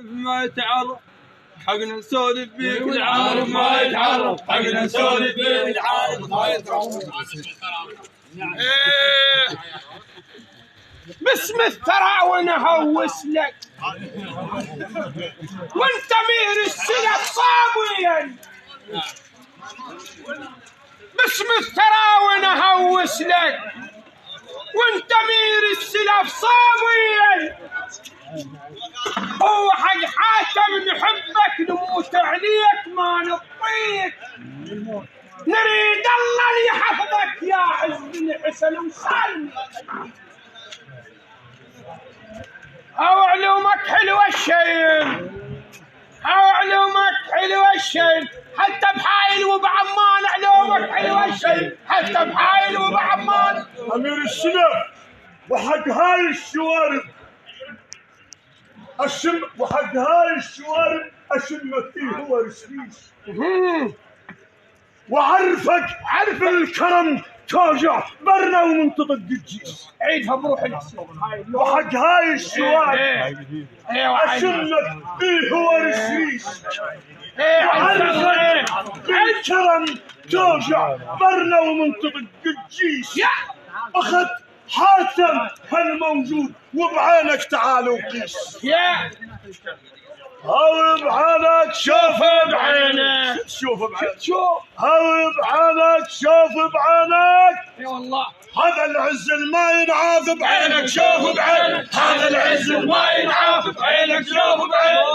ما يتعرف حقنا نسولف بيك العارف ما يتعرف حقنا نسولف بيك العارف ما يتعرف. باسم الثرى ونهوس لك وانت مير السلف صابيا. باسم الثرى ونهوس لك وانت مير السلف صابيا. هو حق حاتم نحبك نموت عليك ما نطيك. نريد الله اللي يحفظك يا عز بن حسن وسالم. هو علومك حلوة الشيء هو علومك حلوة الشيء حتى بحايل وبعمان. علومك حلوة الشيء حتى بحايل وبعمان. أمير السلف وحق هاي الشوارب وحق هاي الشوارب أشمك فيه هو رشيش. وعرفك عرف الكرم توجع برنا ومنتظر الجيش. عيدها بروح الحسين. وحق هاي الشوارب أشمك فيه هو رشيش. وعرفك الكرم توجع برنا ومنتظر الجيش. أخذ حاتم هالموجود وبعينك تعال وقيس. هاو بعينك شوف بعينك شوف هاو بعينك شوف بعينك. يا والله هذا العز ما ينعاف بعينك شوف بعينك. هذا العز ما ينعاف بعينك شوف بعينك.